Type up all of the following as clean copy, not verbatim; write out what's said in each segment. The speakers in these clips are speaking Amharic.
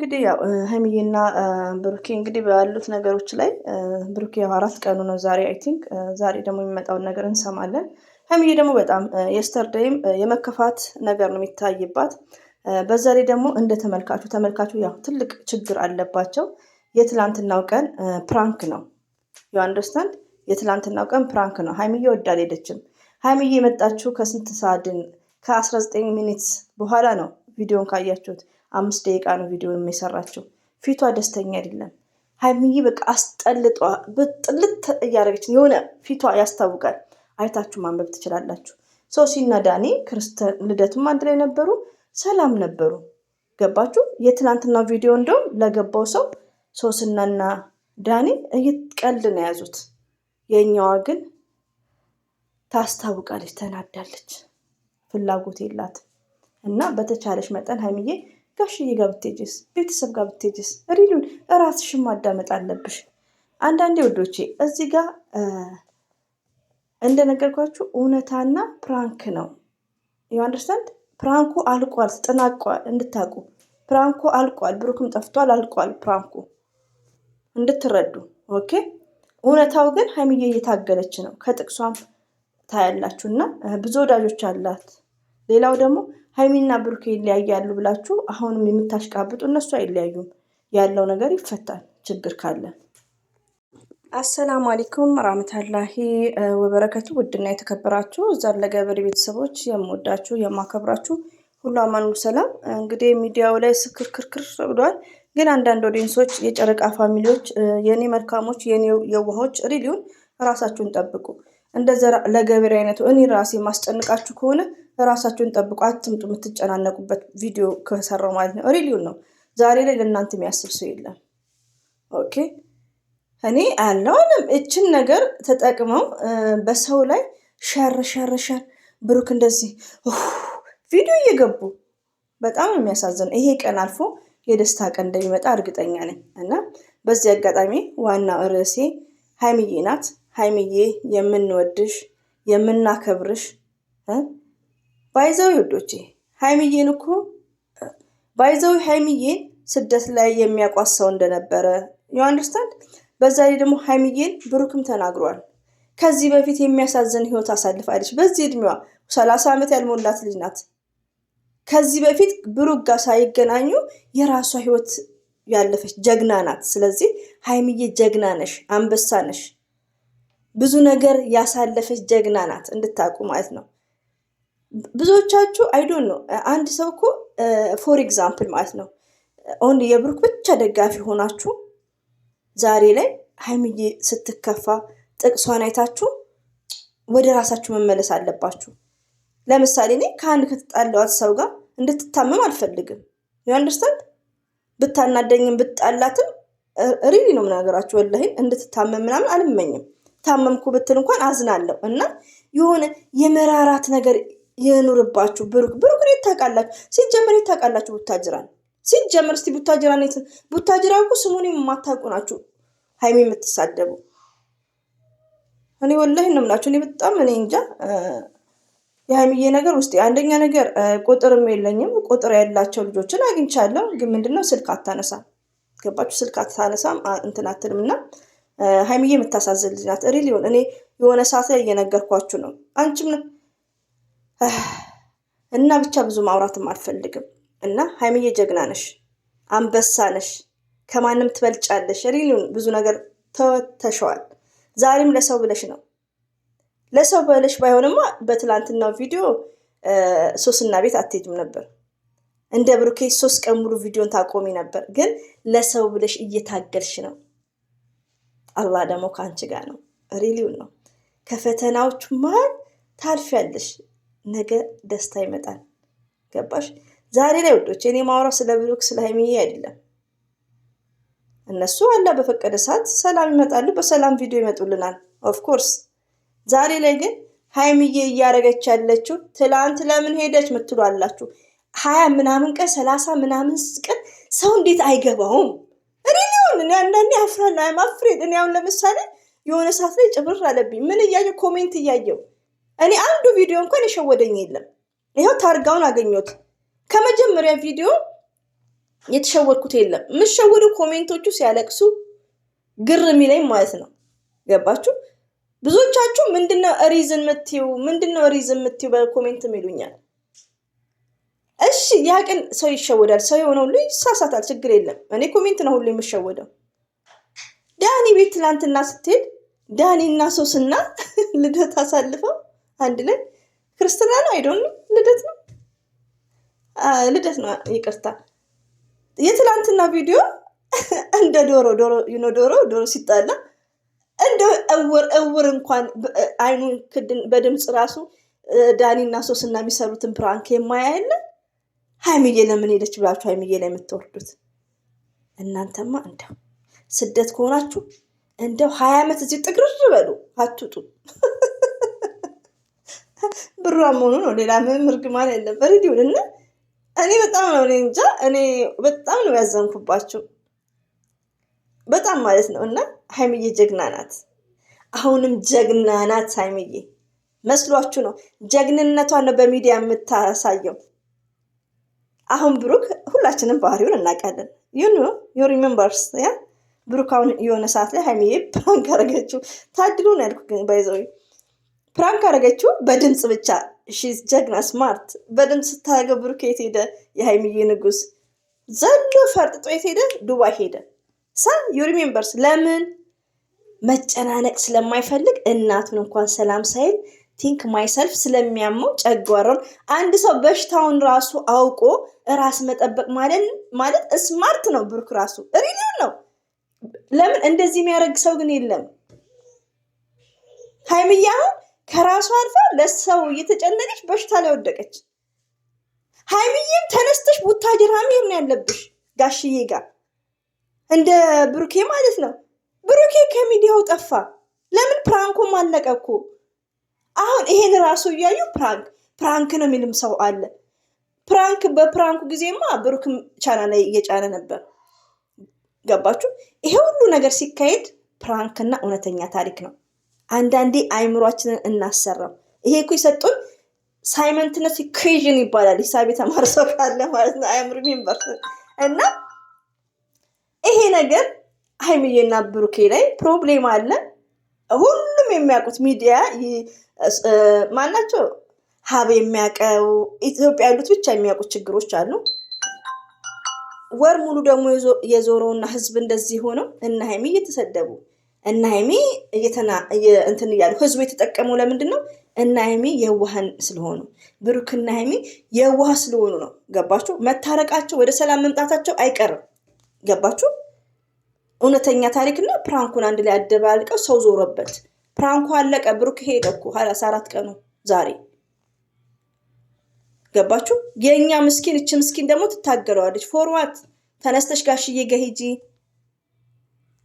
እንግዲህ ያው ሀይሚዬና ብሩኬ እንግዲህ ባሉት ነገሮች ላይ ብሩኬ ያው 4 ቀኑ ነው ዛሬ አይ ቲንክ ዛሬ ደግሞ የሚመጣውን ነገር እንሰማለን። ሀይሚዬ ደግሞ በጣም የስተርዴይም የመከፋት ነገር ነው የሚታይባት። በዛ ላይ ደግሞ እንደ ተመልካቹ ያው ትልቅ ችግር አለባቸው። የትላንትናው ቀን ፕራንክ ነው። ዩ አንደርስታንድ የትላንትናው ቀን ፕራንክ ነው። ሀይሚዬ ወዳ አልሄደችም። ሀይሚዬ የመጣችው ከስንት ሰዓትን ከ19 ሚኒትስ በኋላ ነው። ቪዲዮን ካያችሁት 5 ደቂቃ ነው ቪዲዮን የሰራችው። ፊቷ ደስተኛ አይደለም። ሀይሚዬ በቃ አስጠልጧ በጥልት እያደረገች የሆነ ፊቷ ያስታውቃል። አይታችሁ ማንበብ ትችላላችሁ። ሶሲና ዳኒ ክርስቲያን ልደቱም አንድ ላይ ነበሩ፣ ሰላም ነበሩ። ገባችሁ? የትናንትና ቪዲዮ እንደውም ለገባው ሰው ሶስናና ዳኒ እየቀልድ ነው የያዙት። የኛዋ ግን ታስታውቃለች፣ ተናዳለች፣ ፍላጎት የላት እና በተቻለሽ መጠን ሀይሚዬ ጋሽዬ ጋር ብትሄጂስ፣ ቤተሰብ ጋር ብትሄጂስ፣ ሪሉን እራስሽን ማዳመጥ አለብሽ። አንዳንዴ ወዶቼ እዚህ ጋር እንደነገርኳችሁ እውነታና ፕራንክ ነው። ዩ አንደርስታንድ ፕራንኩ አልቋል፣ ተጠናቋል። እንድታውቁ ፕራንኩ አልቋል። ብሩክም ጠፍቷል፣ አልቋል ፕራንኩ እንድትረዱ። ኦኬ። እውነታው ግን ሀይሚዬ እየታገለች ነው። ከጥቅሷም ታያላችሁ እና ብዙ ወዳጆች አላት። ሌላው ደግሞ ሀይሚና ብሩክ ይለያያሉ ብላችሁ አሁንም የምታሽቃብጡ እነሱ አይለያዩም። ያለው ነገር ይፈታል ችግር ካለ። አሰላሙ አለይኩም ረህመቱላሂ ወበረከቱ። ውድና የተከበራችሁ ዛር ለገበሬ ቤተሰቦች የምወዳችሁ የማከብራችሁ ሁሉ አማኑ ሰላም። እንግዲህ ሚዲያው ላይ ስክርክርክር ብሏል። ግን አንዳንድ ኦዲየንሶች የጨረቃ ፋሚሊዎች የኔ መልካሞች የኔ የዋሆች ሪሊውን ራሳችሁን ጠብቁ። እንደዛ ለገበሬ አይነቱ እኔ ራሴ ማስጨንቃችሁ ከሆነ ራሳችሁን ጠብቁ። አትምጡ የምትጨናነቁበት ቪዲዮ ከሰራው ማለት ነው። ሪሊውን ነው። ዛሬ ላይ ለእናንተ የሚያስብ ሰው የለም። ኦኬ። እኔ አለውንም እችን ነገር ተጠቅመው በሰው ላይ ሸር ብሩክ እንደዚህ ቪዲዮ እየገቡ በጣም የሚያሳዝን። ይሄ ቀን አልፎ የደስታ ቀን እንደሚመጣ እርግጠኛ ነኝ። እና በዚህ አጋጣሚ ዋናው ርዕሴ ሀይሚዬ ናት። ሀይሚዬ የምንወድሽ የምናከብርሽ ባይዘው ወዶቼ ሀይሚዬን እኮ ባይዘው ሀይሚዬን ስደት ላይ የሚያቋት ሰው እንደነበረ ዩ አንደርስታንድ። በዛ ላይ ደግሞ ሀይሚዬን ብሩክም ተናግሯል። ከዚህ በፊት የሚያሳዝን ህይወት አሳልፋለች። በዚህ እድሜዋ 30 ዓመት ያልሞላት ልጅ ናት። ከዚህ በፊት ብሩክ ጋር ሳይገናኙ የራሷ ህይወት ያለፈች ጀግና ናት። ስለዚህ ሀይሚዬ ጀግና ነሽ፣ አንበሳ ነሽ። ብዙ ነገር ያሳለፈች ጀግና ናት እንድታውቁ ማለት ነው። ብዙዎቻችሁ አይዶን ነው አንድ ሰው እኮ ፎር ኤግዛምፕል ማለት ነው ኦንሊ የብሩክ ብቻ ደጋፊ ሆናችሁ ዛሬ ላይ ሀይሚዬ ስትከፋ ጥቅሷን አይታችሁ ወደ ራሳችሁ መመለስ አለባችሁ። ለምሳሌ እኔ ከአንድ ከተጣላዋት ሰው ጋር እንድትታመም አልፈልግም። ዩ አንደርስታንድ። ብታናደኝም ብጣላትም ሪሊ ነው የምናገራችሁ። ወላሂ እንድትታመም ምናምን አልመኝም። ታመምኩ ብትል እንኳን አዝናለሁ። እና የሆነ የመራራት ነገር የኑርባችሁ። ብሩክ የት ታውቃላችሁ? ሲጀመር የት ታውቃላችሁ? ቡታጅራን ሲጀመር እስቲ ቡታጅራ እኮ ስሙን የማታውቁ ናችሁ ሀይሚ የምትሳደቡ። እኔ ወላሂ ነው የምላችሁ። እኔ በጣም እኔ እንጃ የሀይሚዬ ነገር ውስጥ አንደኛ ነገር ቁጥርም የለኝም። ቁጥር ያላቸው ልጆችን አግኝቻለሁ። ግን ምንድነው ስልክ አታነሳም። ገባችሁ? ስልክ አታነሳም እንትን አትልም። እና ሀይሚዬ የምታሳዝን ልጅ ናት። ሪሊ እኔ የሆነ ሰዓት ላይ እየነገርኳችሁ ነው። አንቺም እና ብቻ ብዙ ማውራትም አልፈልግም። እና ሀይሚዬ ጀግና ነሽ፣ አንበሳ ነሽ፣ ከማንም ትበልጫለሽ። ሪሊውን ብዙ ነገር ተወተሸዋል። ዛሬም ለሰው ብለሽ ነው። ለሰው ብለሽ ባይሆንማ በትላንትናው ቪዲዮ ሶስና ቤት አትሄጂም ነበር። እንደ ብሩኬ 3 ቀን ሙሉ ቪዲዮን ታቆሚ ነበር። ግን ለሰው ብለሽ እየታገልሽ ነው። አላህ ደግሞ ከአንቺ ጋር ነው። ሪሊውን ነው። ከፈተናዎቹ መሀል ታልፊያለሽ። ነገ ደስታ ይመጣል። ገባሽ? ዛሬ ላይ ወዶች እኔ ማውራው ስለ ብሩክ ስለ ሀይሚዬ አይደለም። እነሱ አላህ በፈቀደ ሰዓት ሰላም ይመጣሉ፣ በሰላም ቪዲዮ ይመጡልናል። ኦፍ ኮርስ ዛሬ ላይ ግን ሀይሚዬ እያደረገች ያለችው ትላንት ለምን ሄደች ምትሉ አላችሁ። 20 ምናምን ቀን 30 ምናምን ቀን ሰው እንዴት አይገባውም? ሪሊውን እኔ አንዳንዴ አፍራለሁ። አፍሬድ እኔ አሁን ለምሳሌ የሆነ ሰዓት ላይ ጭብር አለብኝ። ምን እያየሁ ኮሜንት እያየሁ እኔ አንዱ ቪዲዮ እንኳን የሸወደኝ የለም። ይኸው ታርጋውን አገኘሁት። ከመጀመሪያ ቪዲዮ የተሸወድኩት የለም። የምሸወዱ ኮሜንቶቹ ሲያለቅሱ ግር የሚለኝ ማለት ነው። ገባችሁ? ብዙዎቻችሁ ምንድነው ሪዝን የምትይው በኮሜንት ይሉኛል። እሺ ያ ቀን ሰው ይሸወዳል፣ ሰው የሆነ ሁሉ ይሳሳታል፣ ችግር የለም። እኔ ኮሜንት ነው ሁሉ የምሸወደው። ዳኒ ቤት ትናንትና ስትሄድ ዳኒ እና ሶስና ልደት አሳልፈው አንድ ላይ ክርስትና ነው አይዶን ልደት ነው ይቅርታ። የትላንትና ቪዲዮ እንደ ዶሮ ሲጣላ እንደ እውር እንኳን አይኑን ክድን በድምፅ ራሱ ዳኒና ሶስና የሚሰሩትን ፕራንክ የማያየለ ሀይሚዬ ለምን ሄደች ብላችሁ ሀይሚዬ ላይ የምትወርዱት እናንተማ። እንደው ስደት ከሆናችሁ እንደው 20 ዓመት እዚህ ጥግርር በሉ አትውጡ። ብሯም ሆኖ ነው ሌላ ምንም እርግማን የለም። በሬዲዮን እና እኔ በጣም ነው እኔ በጣም ነው ያዘንኩባችሁ በጣም ማለት ነው። እና ሀይሚዬ ጀግና ናት፣ አሁንም ጀግና ናት። ሀይሚዬ መስሏችሁ ነው? ጀግንነቷን ነው በሚዲያ የምታሳየው። አሁን ብሩክ ሁላችንም ባህሪውን እናውቃለን። ዩ ሪሜምበርስ ያ ብሩክ አሁን የሆነ ሰዓት ላይ ሀይሚዬ ፕራንክ አረገችው። ታድሎ ነው ያልኩ ግን ባይዘው ፕራንክ አረገችው በድምፅ ብቻ። ሺዝ ጀግና ስማርት። በድምፅ ስታገው ብሩክ የት ሄደ? የሀይሚዬ ንጉስ ዘሎ ፈርጥጦ የት ሄደ? ዱባይ ሄደ። ዩ ሪሜምበርስ ለምን? መጨናነቅ ስለማይፈልግ እናቱን እንኳን ሰላም ሳይል ቲንክ ማይሰልፍ ስለሚያመው ጨጓራውን። አንድ ሰው በሽታውን ራሱ አውቆ ራስ መጠበቅ ማለት ስማርት ነው። ብሩክ ራሱ ሪሊው ነው። ለምን እንደዚህ የሚያደርግ ሰው ግን የለም። ሀይሚዬ አሁን ከራሷ አልፋ ለሰው እየተጨነቀች በሽታ ላይ ወደቀች። ሀይሚዬም ተነስተሽ ቡታጅራ መሄድ ነው ያለብሽ ጋሽዬ ጋር እንደ ብሩኬ ማለት ነው። ብሩኬ ከሚዲያው ጠፋ። ለምን? ፕራንኩም አለቀ እኮ። አሁን ይሄን ራሱ እያዩ ፕራንክ ነው የሚልም ሰው አለ። በፕራንኩ ጊዜማ ብሩክም ቻና ላይ እየጫነ ነበር። ገባችሁ? ይሄ ሁሉ ነገር ሲካሄድ ፕራንክና እውነተኛ ታሪክ ነው። አንዳንዴ አይምሯችንን እናሰራው። ይሄ እኮ የሰጡን ሳይመንትነት ኢኩዌዥን ይባላል። ሂሳብ የተማረ ሰው ካለ ማለት ነው። አይምሩ ሜምበር እና ይሄ ነገር ሀይሚዬና ብሩኬ ላይ ፕሮብሌም አለ። ሁሉም የሚያውቁት ሚዲያ ማናቸው ሀብ የሚያውቀው ኢትዮጵያ ያሉት ብቻ የሚያውቁት ችግሮች አሉ። ወር ሙሉ ደግሞ የዞረውና ህዝብ እንደዚህ ሆነው እና ሀይሚ እየተሰደቡ እና ሀይሚ እንትን እያሉ ህዝቡ የተጠቀመው ለምንድን ነው? እና ሀይሚ የዋህን ስለሆኑ ብሩክና ሀይሚ የዋህ ስለሆኑ ነው። ገባችሁ? መታረቃቸው ወደ ሰላም መምጣታቸው አይቀርም። ገባችሁ? እውነተኛ ታሪክና ፕራንኩን አንድ ላይ አደባልቀው ሰው ዞረበት። ፕራንኩ አለቀ። ብሩክ ሄደ እኮ 24 ቀኑ ዛሬ። ገባችሁ? የኛ ምስኪን እቺ ምስኪን ደግሞ ትታገለዋለች። ፎርዋት ተነስተሽ ጋሽዬ ጋር ሂጂ።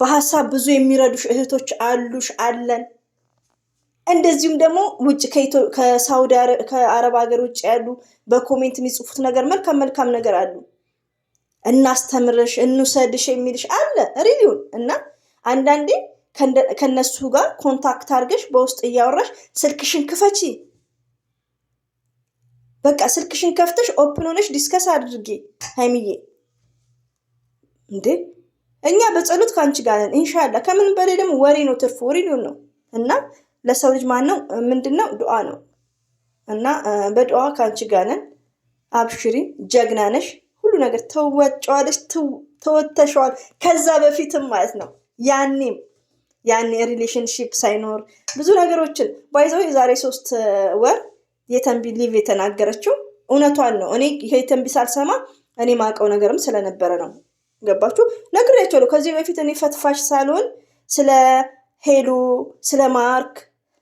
በሐሳብ ብዙ የሚረዱሽ እህቶች አሉሽ አለን። እንደዚሁም ደግሞ ውጭ ከሳውዲ ከአረብ ሀገር ውጭ ያሉ በኮሜንት የሚጽፉት ነገር መልካም ነገር አሉ። እናስተምርሽ እንውሰድሽ የሚልሽ አለ ሪሊውን። እና አንዳንዴ ከነሱ ጋር ኮንታክት አድርገሽ በውስጥ እያወራሽ ስልክሽን ክፈቺ። በቃ ስልክሽን ከፍተሽ ኦፕን ሆነሽ ዲስከስ አድርጊ ሀይሚዬ። እንዴ እኛ በጸሎት ከአንቺ ጋር ነን ኢንሻአላህ። ከምን በላይ ደግሞ ወሬ ነው ትርፉ ሪሊውን ነው። እና ለሰው ልጅ ማን ነው ምንድነው? ዱዓ ነው። እና በዱዓ ከአንቺ ጋር ነን። አብሽሪ፣ ጀግና ነሽ። ሁሉ ነገር ተወጫዋለሽ፣ ተወተሽዋል። ከዛ በፊትም ማለት ነው ያኔ ሪሌሽንሺፕ ሳይኖር ብዙ ነገሮችን ባይዘው የዛሬ 3 ወር የተንቢ ሊቭ የተናገረችው እውነቷን ነው። እኔ የተንቢ ሳልሰማ እኔ ማውቀው ነገርም ስለነበረ ነው። ገባችሁ? ነግሬያቸዋለሁ ከዚህ በፊት እኔ ፈትፋሽ ሳልሆን ስለ ሄሉ ስለ ማርክ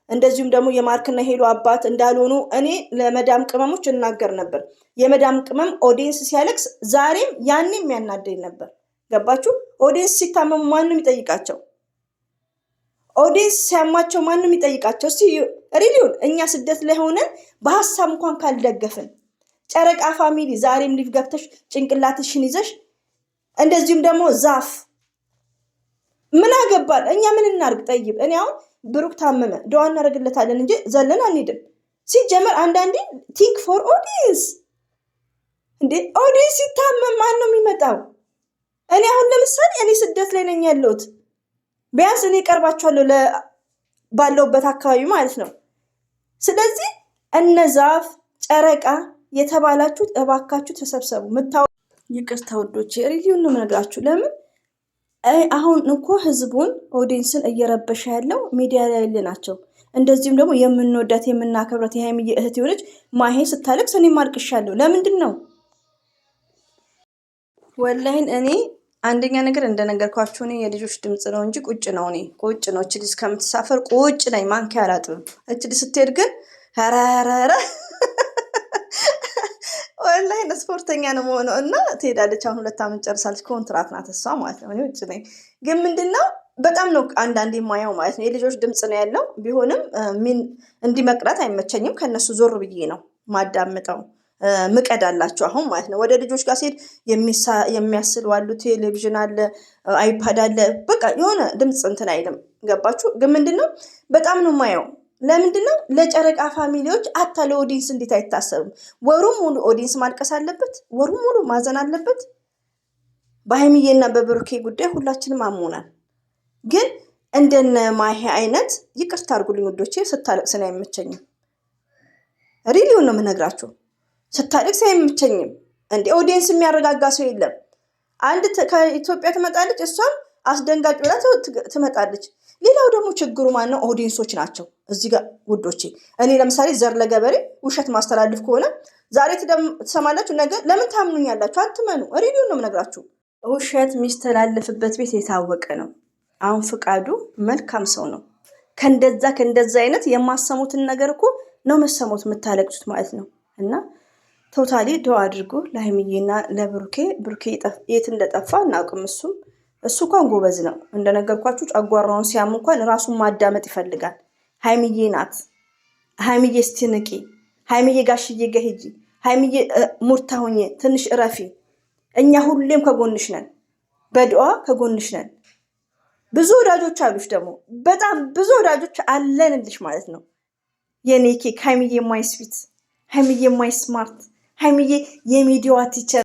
እንደዚሁም ደግሞ የማርክና ሄሉ አባት እንዳልሆኑ እኔ ለመዳም ቅመሞች እናገር ነበር። የመዳም ቅመም ኦዲየንስ ሲያለቅስ ዛሬም ያኔም ያናደኝ ነበር። ገባችሁ? ኦዲየንስ ሲታመሙ ማንም ይጠይቃቸው፣ ኦዲየንስ ሲያማቸው ማንም ይጠይቃቸው። እስቲ ሪሊውን እኛ ስደት ላይ ሆነን በሀሳብ እንኳን ካልደገፍን ጨረቃ ፋሚሊ ዛሬም ሊቭ ገብተሽ ጭንቅላትሽን ይዘሽ እንደዚሁም ደግሞ ዛፍ ምን አገባል? እኛ ምን እናርግ? ጠይብ እኔ አሁን ብሩክ ታመመ ዱዓ እናደርግለታለን እንጂ ዘለን አንሄድም። ሲጀመር አንዳንዴ ቲንክ ፎር ኦዲየንስ እንዴ ኦዲየንስ ሲታመም ማን ነው የሚመጣው? እኔ አሁን ለምሳሌ እኔ ስደት ላይ ነኝ ያለሁት። ቢያንስ እኔ ቀርባቸዋለሁ ባለውበት አካባቢ ማለት ነው። ስለዚህ እነ ዛፍ ጨረቃ የተባላችሁት እባካችሁ ተሰብሰቡ። ይቅርታ ውዶቼ ሪቪውን ነው የምነግራችሁ። ለምን አሁን እኮ ህዝቡን ኦዲየንስን እየረበሸ ያለው ሚዲያ ላይ ያለ ናቸው። እንደዚሁም ደግሞ የምንወዳት የምናከብራት የሀይሚዬ እህት የሆነች ማሄ ስታለቅስ እኔ ማልቅሻለሁ። ለምንድን ነው ወላሂን እኔ አንደኛ ነገር እንደነገርኳችሁ እኔ የልጆች ድምፅ ነው እንጂ ቁጭ ነው። እኔ ቁጭ ነው። እች ልጅ ከምትሳፈር ቁጭ ነኝ። ማንኪያ አላጥብም። እች ልጅ ስትሄድ ግን ኧረ ወላሂ ስፖርተኛ ነው መሆነው እና ትሄዳለች። አሁን 2 ዓመት ጨርሳለች። ኮንትራት ናት እሷ ማለት ነው። እኔ ውጭ ነኝ። ግን ምንድነው በጣም ነው አንዳንዴ የማየው ማለት ነው። የልጆች ድምፅ ነው ያለው። ቢሆንም እንዲህ መቅረት አይመቸኝም። ከነሱ ዞር ብዬ ነው ማዳምጠው። ምቀድ አላቸው አሁን ማለት ነው። ወደ ልጆች ጋር ሲሄድ የሚያስሉ አሉ። ቴሌቪዥን አለ፣ አይፓድ አለ። በቃ የሆነ ድምፅ እንትን አይልም። ገባችሁ? ግን ምንድነው በጣም ነው የማየው። ለምንድነው ለጨረቃ ፋሚሊዎች አታ ለኦዲንስ እንዴት አይታሰብም? ወሩም ሙሉ ኦዲንስ ማልቀስ አለበት? ወሩም ሙሉ ማዘን አለበት? በሀይሚዬና በብሩኬ ጉዳይ ሁላችንም አሞናል። ግን እንደነ ማሄ አይነት ይቅርታ አድርጉልኝ ውዶቼ፣ ስታለቅስን አይመቸኝም። ሪሊውን ነው የምነግራችሁ። ስታለቅስ አይመቸኝም። እንዴ ኦዲየንስ የሚያረጋጋ ሰው የለም። አንድ ከኢትዮጵያ ትመጣለች፣ እሷም አስደንጋጭ ብላ ትመጣለች። ሌላው ደግሞ ችግሩ ማነው? ኦዲየንሶች ናቸው። እዚህ ጋር ውዶቼ እኔ ለምሳሌ ዘር ለገበሬ ውሸት ማስተላልፍ ከሆነ ዛሬ ትሰማላችሁ፣ ነገ ለምን ታምኑኛላችሁ? አትመኑ። ሪሊውን ነው የምነግራችሁ። ውሸት የሚስተላለፍበት ቤት የታወቀ ነው። አሁን ፍቃዱ መልካም ሰው ነው። ከእንደዛ አይነት የማሰሙትን ነገር እኮ ነው መሰሙት የምታለቅሱት ማለት ነው። እና ቶታሊ ዶ አድርጎ ለሀይሚዬና ለብሩኬ የት እንደጠፋ እናውቅም። እሱ እንኳን ጎበዝ ነው። እንደነገርኳችሁ ጨጓራውን ሲያም እንኳን ራሱን ማዳመጥ ይፈልጋል። ሀይሚዬ ናት። ሀይሚዬ እስቲ ንቂ፣ ሀይሚዬ ጋሽዬ ጋ ሂጂ፣ ሀይሚዬ ሙርታ ሁኜ ትንሽ እረፊ። እኛ ሁሌም ከጎንሽ ነን፣ በዱዓ ከጎንሽ ነን። ብዙ ወዳጆች አሉሽ፣ ደግሞ በጣም ብዙ ወዳጆች አለንልሽ ማለት ነው። የኔ ኬክ ሀይሚዬ ማይ ስዊት፣ ሀይሚዬ ማይ ስማርት፣ ሀይሚዬ የሚዲያዋ ቲቸር